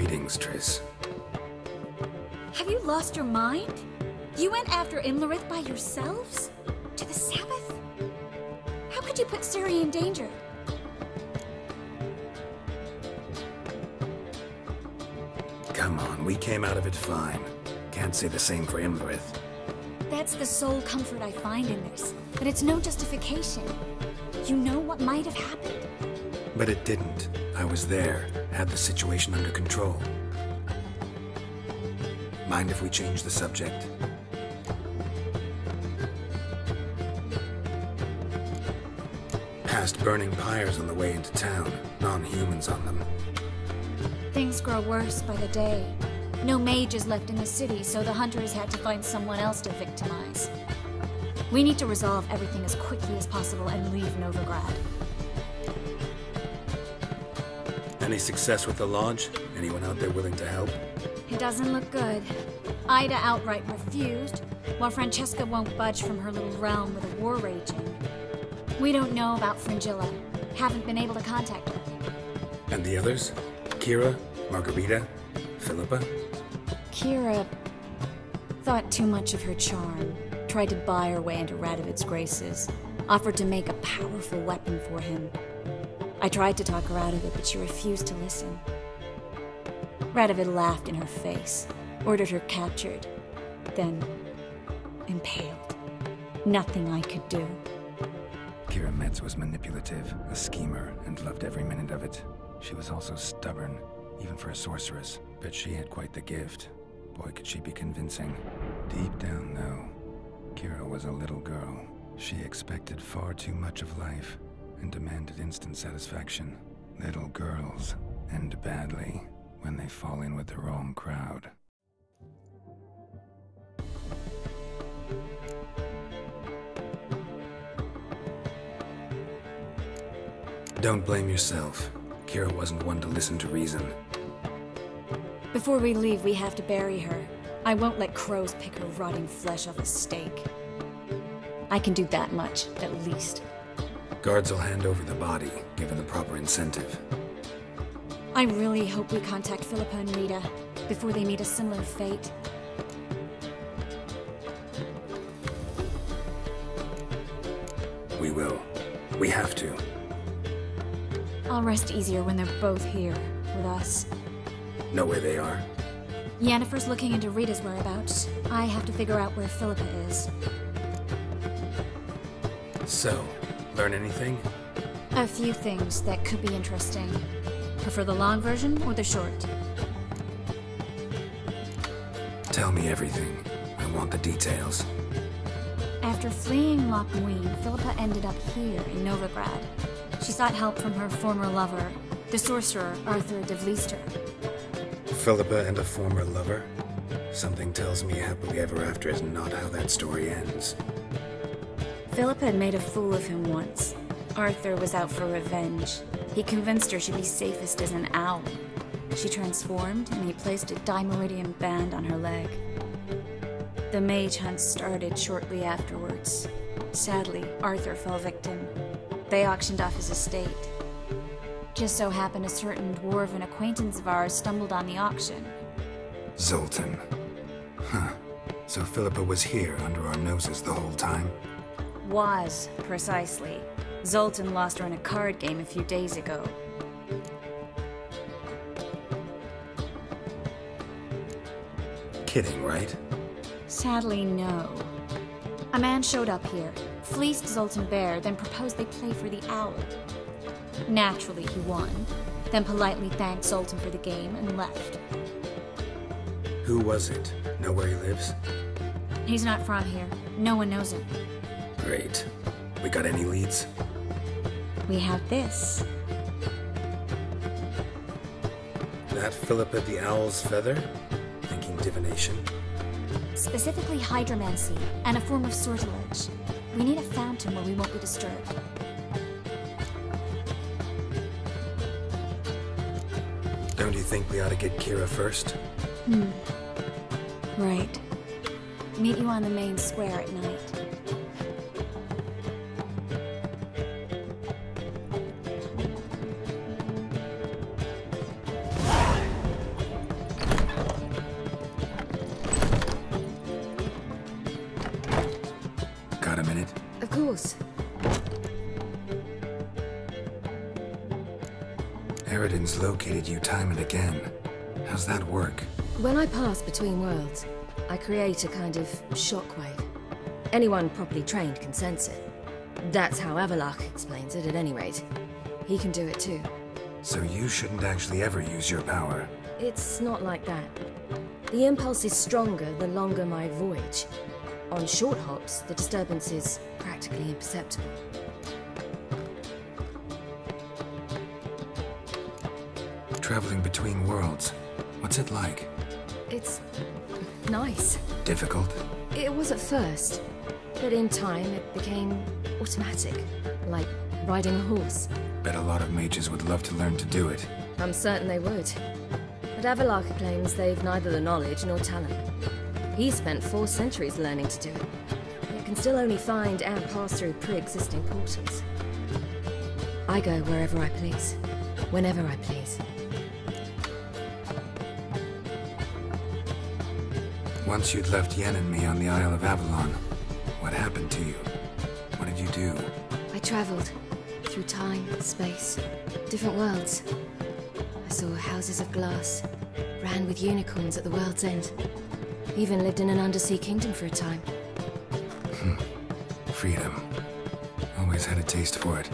Greetings, Triss. Have you lost your mind? You went after Imlerith by yourselves? To the Sabbath? How could you put Ciri in danger? Come on, we came out of it fine. Can't say the same for Imlerith. That's the sole comfort I find in this, but it's no justification. You know what might have happened. But it didn't. I was there, had the situation under control. Mind if we change the subject? Past burning pyres on the way into town, non-humans on them. Things grow worse by the day. No mages left in the city, so the hunters had to find someone else to victimize. We need to resolve everything as quickly as possible and leave Novigrad. Any success with the Lodge? Anyone out there willing to help? It doesn't look good. Ida outright refused, while Francesca won't budge from her little realm with a war raging. We don't know about Fringilla. Haven't been able to contact her. And the others? Kira? Margarita? Philippa? Kira thought too much of her charm, tried to buy her way into Radovid's graces, offered to make a powerful weapon for him. I tried to talk her out of it, but she refused to listen. Radovid laughed in her face, ordered her captured, then impaled. Nothing I could do. Keiry Metz was manipulative, a schemer, and loved every minute of it. She was also stubborn, even for a sorceress, but she had quite the gift. Boy, could she be convincing. Deep down, though, Kira was a little girl. She expected far too much of life and demanded instant satisfaction. Little girls end badly when they fall in with the wrong crowd. Don't blame yourself. Kira wasn't one to listen to reason. Before we leave, we have to bury her. I won't let crows pick her rotting flesh off a stake. I can do that much, at least. Guards will hand over the body, given the proper incentive. I really hope we contact Philippa and Rita before they meet a similar fate. We will. We have to. I'll rest easier when they're both here with us. Know where they are? Yennefer's looking into Rita's whereabouts. I have to figure out where Philippa is. So, learn anything? A few things that could be interesting. Prefer the long version or the short? Tell me everything. I want the details. After fleeing Loch Muin, Philippa ended up here in Novigrad. She sought help from her former lover, the sorcerer Arthur de Vlister. Philippa and a former lover? Something tells me happily ever after is not how that story ends. Philippa had made a fool of him once. Arthur was out for revenge. He convinced her she'd be safest as an owl. She transformed, and he placed a dimeridium band on her leg. The mage hunt started shortly afterwards. Sadly, Arthur fell victim. They auctioned off his estate. Just so happened a certain dwarven acquaintance of ours stumbled on the auction. Zoltan. Huh. So Philippa was here under our noses the whole time? Was, precisely. Zoltan lost her in a card game a few days ago. Kidding, right? Sadly, no. A man showed up here, fleeced Zoltan bare, then proposed they play for the owl. Naturally, he won, then politely thanked Zoltan for the game and left. Who was it? Know where he lives? He's not from here. No one knows him. Great. We got any leads? We have this. That Philippa the Owl's feather? Thinking divination? Specifically hydromancy, and a form of sortilege. We need a fountain where we won't be disturbed. Don't you think we ought to get Kira first? Right. Meet you on the main square at night. course. Eridan's located you time and again. How's that work? When I pass between worlds, I create a kind of shockwave. Anyone properly trained can sense it. That's how Avallac'h explains it, at any rate. He can do it too. So you shouldn't actually ever use your power. It's not like that. The impulse is stronger the longer my voyage. On short hops, the disturbance is practically imperceptible. Traveling between worlds, what's it like? It's nice. Difficult? It was at first, but in time it became automatic, like riding a horse. Bet a lot of mages would love to learn to do it. I'm certain they would. But Avallac'h claims they've neither the knowledge nor talent. He spent 4 centuries learning to do it, yet can still only find and pass through pre-existing portals. I go wherever I please, whenever I please. Once you'd left Yen and me on the Isle of Avalon, what happened to you? What did you do? I traveled through time, space, different worlds. I saw houses of glass, ran with unicorns at the world's end. Even lived in an undersea kingdom for a time. Freedom. Always had a taste for it.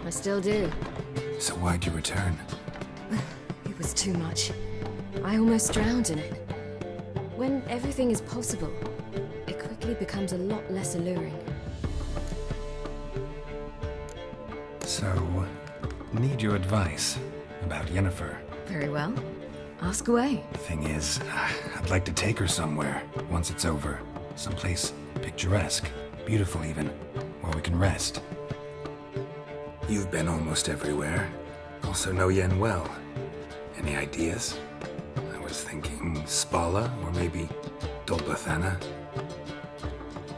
I still do. So why'd you return? It was too much. I almost drowned in it. When everything is possible, it quickly becomes a lot less alluring. So, need your advice about Yennefer. Very well. Ask away. Thing is, I'd like to take her somewhere, once it's over. Someplace picturesque, beautiful even, where we can rest. You've been almost everywhere. Also know Yen well. Any ideas? I was thinking Spala, or maybe Dolbathana.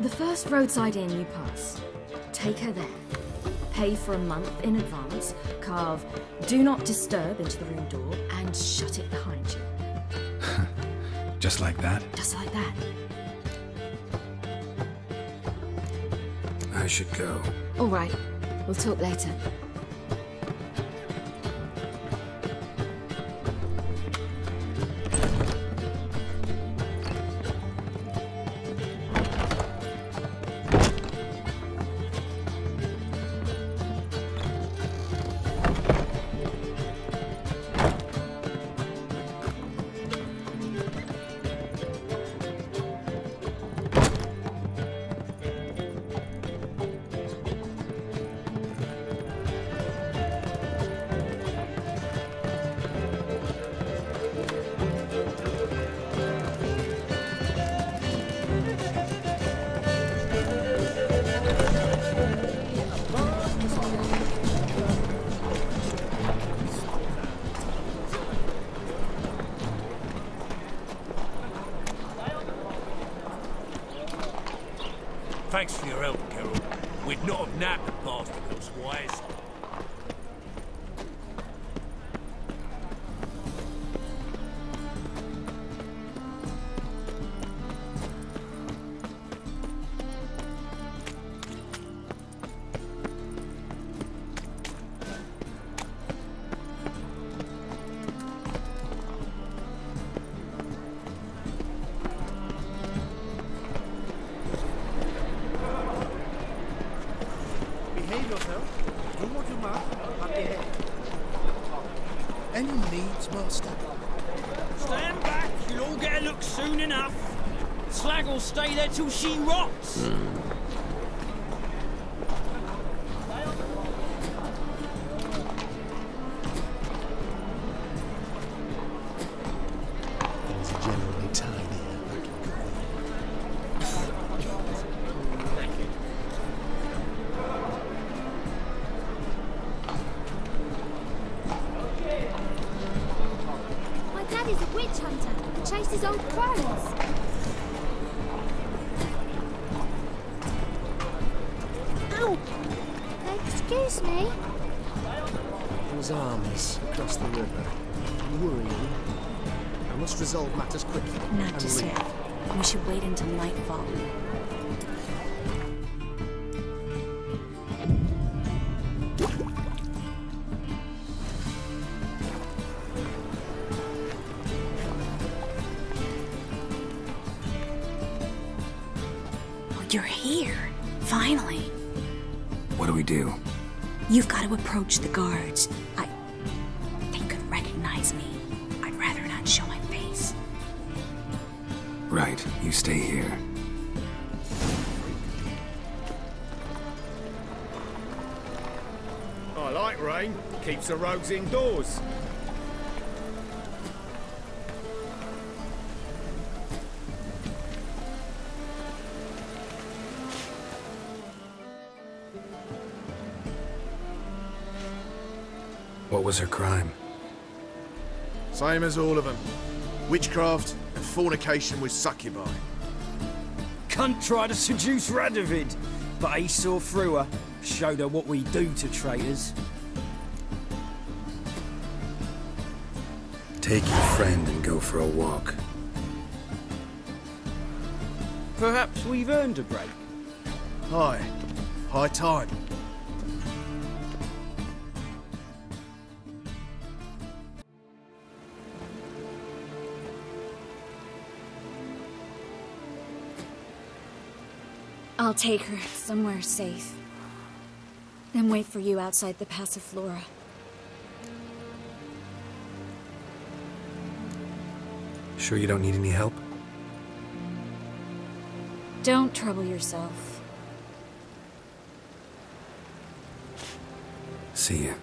The first roadside inn you pass, take her there. Pay for a month in advance, carve "Do Not Disturb" into the room door, and shut it behind you. Just like that? Just like that. I should go. All right. We'll talk later. Thanks for your help, Carol. We'd not have nabbed the bastard elsewise. Behave yourself. Do what you must. Up ahead. Any needs, master? Stand back, you'll all get a look soon enough. Slag will stay there till she rots. Things are generally tidier. My dad is a witch hunter who chases old crones. Ow! Excuse me. His armies across the river. Worrying. I must resolve matters quickly. Not and just leave. yet. We should wait until nightfall. You're here. Finally. What do we do? You've got to approach the guards. They could recognize me. I'd rather not show my face. Right, you stay here. I like rain. Keeps the rogues indoors. What was her crime? Same as all of them. Witchcraft and fornication with succubi. Cunt tried to seduce Radovid, but he saw through her. Showed her what we do to traitors. Take your friend and go for a walk. Perhaps we've earned a break. High time. I'll take her somewhere safe. Then wait for you outside the Passiflora. Sure you don't need any help? Don't trouble yourself. See ya.